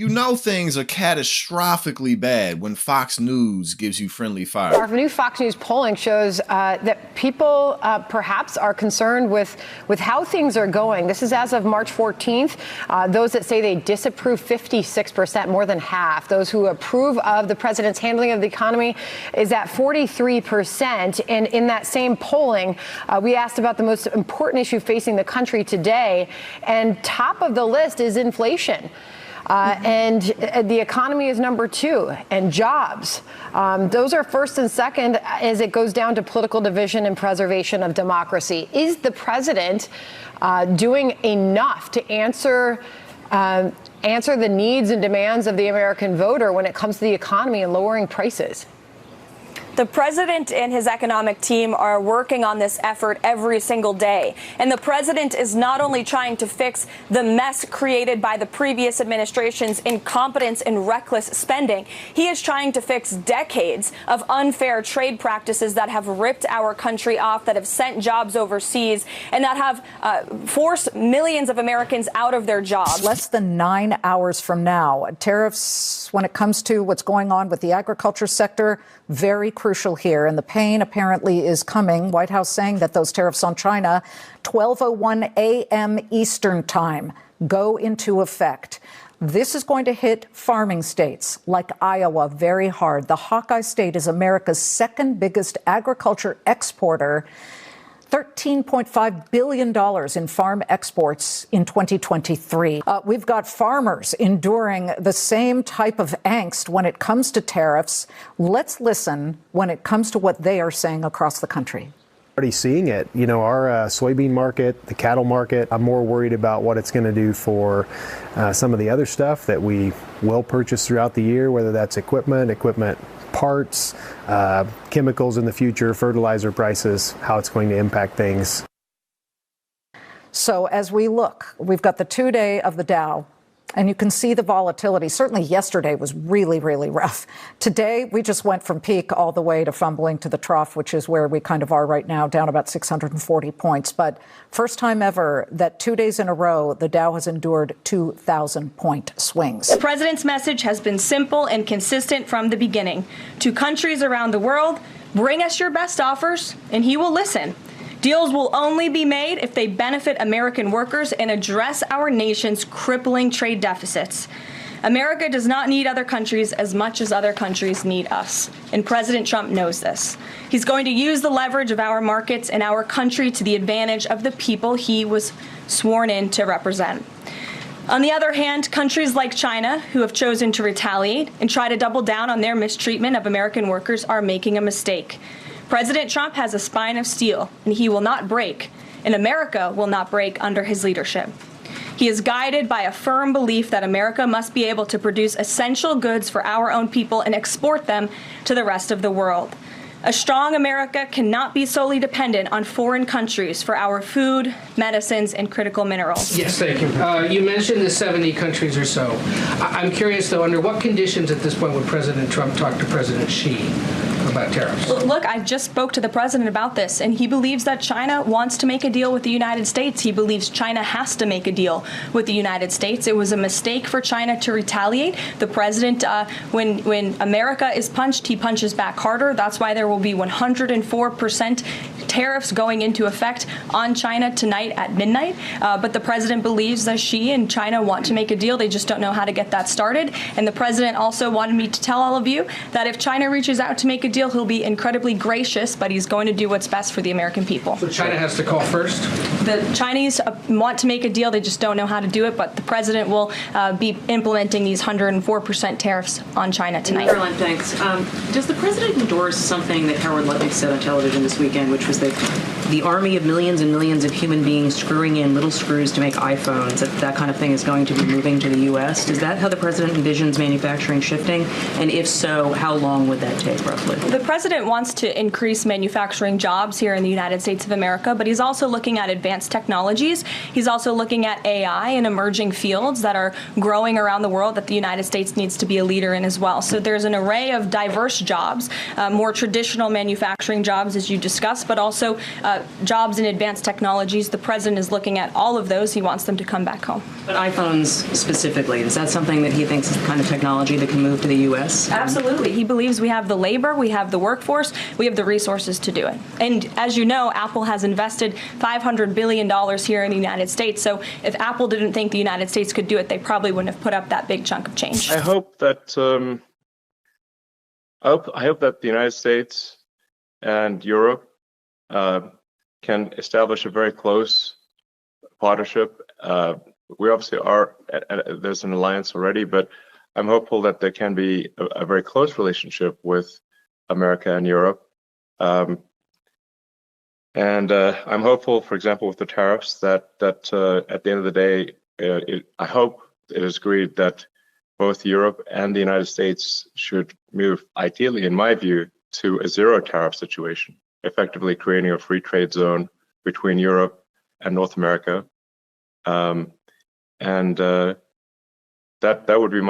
You know things are catastrophically bad when Fox News gives you friendly fire. Our new Fox News polling shows that people perhaps are concerned with how things are going. This is as of March 14th. Those that say they disapprove, 56%, more than half. Those who approve of the president's handling of the economy is at 43%. And in that same polling, we asked about the most important issue facing the country today. And top of the list is inflation. And the economy is number 2, and jobs. Those are first and second as it goes down to political division and preservation of democracy. Is the president doing enough to answer the needs and demands of the American voter when it comes to the economy and lowering prices? The president and his economic team are working on this effort every single day. And the president is not only trying to fix the mess created by the previous administration's incompetence and reckless spending, he is trying to fix decades of unfair trade practices that have ripped our country off, that have sent jobs overseas, and that have forced millions of Americans out of their jobs. Less than 9 hours from now, tariffs, when it comes to what's going on with the agriculture sector, very crucial here. And the pain apparently is coming. White House saying that those tariffs on China, 12:01 a.m. Eastern time, go into effect. This is going to hit farming states like Iowa very hard. The Hawkeye State is America's second biggest agriculture exporter. $13.5 billion in farm exports in 2023. We've got farmers enduring the same type of angst when it comes to tariffs. Let's listen when it comes to what they are saying across the country. Already seeing it. You know, our soybean market, the cattle market, I'm more worried about what it's going to do for some of the other stuff that we will purchase throughout the year, whether that's equipment parts, chemicals in the future, fertilizer prices, how it's going to impact things. So as we look, we've got the 2-day of the Dow, and you can see the volatility. Certainly yesterday was really, really rough. Today, we just went from peak all the way to fumbling to the trough, which is where we kind of are right now, down about 640 points. But first time ever that 2 days in a row, the Dow has endured 2,000-point swings. The president's message has been simple and consistent from the beginning. To countries around the world, bring us your best offers, and he will listen. Deals will only be made if they benefit American workers and address our nation's crippling trade deficits. America does not need other countries as much as other countries need us. And President Trump knows this. He's going to use the leverage of our markets and our country to the advantage of the people he was sworn in to represent. On the other hand, countries like China, who have chosen to retaliate and try to double down on their mistreatment of American workers, are making a mistake. President Trump has a spine of steel, and he will not break, and America will not break under his leadership. He is guided by a firm belief that America must be able to produce essential goods for our own people and export them to the rest of the world. A strong America cannot be solely dependent on foreign countries for our food, medicines, and critical minerals. Yes, thank you. You mentioned the 70 countries or so. I'm curious, though, under what conditions at this point would President Trump talk to President Xi about tariffs? Look, I just spoke to the president about this, and he believes that China wants to make a deal with the United States. He believes China has to make a deal with the United States. It was a mistake for China to retaliate. The president, when America is punched, he punches back harder. That's why there will be 104% tariffs going into effect on China tonight at midnight. But the president believes that Xi and China want to make a deal. They just don't know how to get that started. And the president also wanted me to tell all of you that if China reaches out to make a deal, he'll be incredibly gracious, but he's going to do what's best for the American people. So China has to call first? The Chinese want to make a deal. They just don't know how to do it, but the president will be implementing these 104% tariffs on China tonight. Karoline, thanks. Does the president endorse something that Karoline Leavitt said on television this weekend, which was that the army of millions and millions of human beings screwing in little screws to make iPhones, that kind of thing is going to be moving to the U.S.? Is that how the president envisions manufacturing shifting? And if so, how long would that take, roughly? The president wants to increase manufacturing jobs here in the United States of America, but he's also looking at advanced technologies. He's also looking at AI and emerging fields that are growing around the world that the United States needs to be a leader in as well. So there's an array of diverse jobs, more traditional manufacturing jobs, as you discussed, but also jobs in advanced technologies. The president is looking at all of those. He wants them to come back home. But iPhones specifically, is that something that he thinks is the kind of technology that can move to the U.S.? Absolutely. He believes we have the labor, we have the workforce, we have the resources to do it. And as you know, Apple has invested $500 billion here in the United States. So if Apple didn't think the United States could do it, they probably wouldn't have put up that big chunk of change. I hope that I hope that the United States and Europe can establish a very close partnership. We obviously are, there's an alliance already, but I'm hopeful that there can be a very close relationship with America and Europe. And I'm hopeful, for example, with the tariffs, that at the end of the day, I hope it is agreed that both Europe and the United States should move, ideally, in my view, to a zero tariff situation, effectively creating a free trade zone between Europe and North America. That would be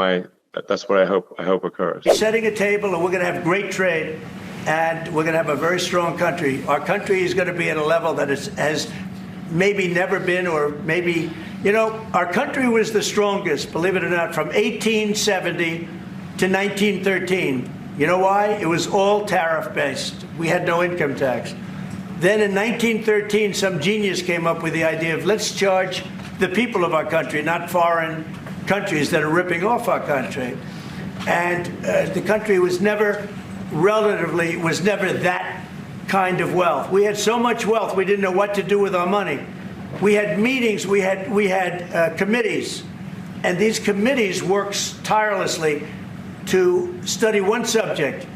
that's what I hope occurs. Setting a table, and we're going to have great trade, and we're going to have a very strong country. Our country is going to be at a level that has maybe never been, or maybe, our country was the strongest, believe it or not, from 1870 to 1913. You know why? It was all tariff-based. We had no income tax. Then in 1913, some genius came up with the idea of let's charge the people of our country, not foreign countries that are ripping off our country. And the country was never that kind of wealth. We had so much wealth, we didn't know what to do with our money. We had meetings, we had committees, and these committees worked tirelessly to study one subject.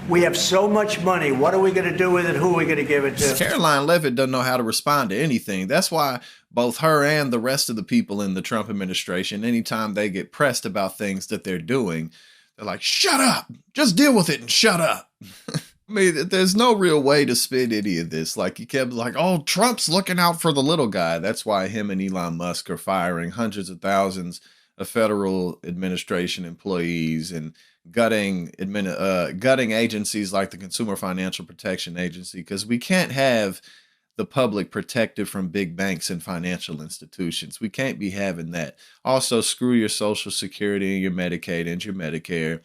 We have so much money. What are we going to do with it? Who are we going to give it to? Karoline Leavitt doesn't know how to respond to anything. That's why both her and the rest of the people in the Trump administration, anytime they get pressed about things that they're doing, they're like, shut up, just deal with it and shut up. I mean, there's no real way to spin any of this. Like, he kept like, oh, Trump's looking out for the little guy. That's why him and Elon Musk are firing hundreds of thousands of federal administration employees and gutting agencies like the Consumer Financial Protection Agency, because we can't have the public protected from big banks and financial institutions. We can't be having that. Also, screw your Social Security and your Medicaid and your Medicare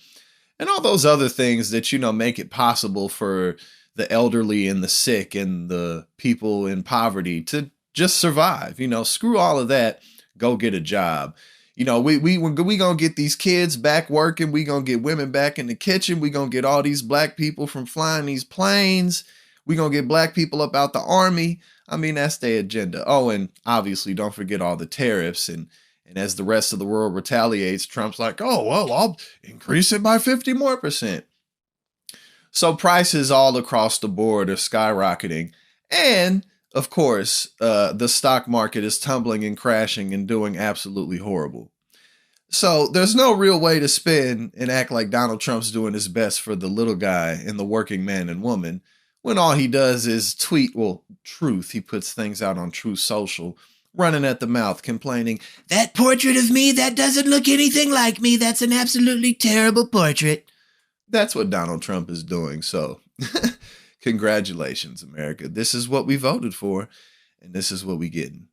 and all those other things that, make it possible for the elderly and the sick and the people in poverty to just survive. Screw all of that. Go get a job. We gonna get these kids back working. We gonna get women back in the kitchen. We gonna get all these black people from flying these planes. We gonna get black people up out the army. I mean, that's their agenda. Oh, and obviously don't forget all the tariffs. And as the rest of the world retaliates, Trump's like, oh, well, I'll increase it by 50% more. So prices all across the board are skyrocketing. And of course, the stock market is tumbling and crashing and doing absolutely horrible. So there's no real way to spin and act like Donald Trump's doing his best for the little guy and the working man and woman when all he does is tweet, truth. He puts things out on Truth Social, running at the mouth, complaining, that portrait of me, that doesn't look anything like me. That's an absolutely terrible portrait. That's what Donald Trump is doing. So congratulations, America. This is what we voted for, and this is what we getting.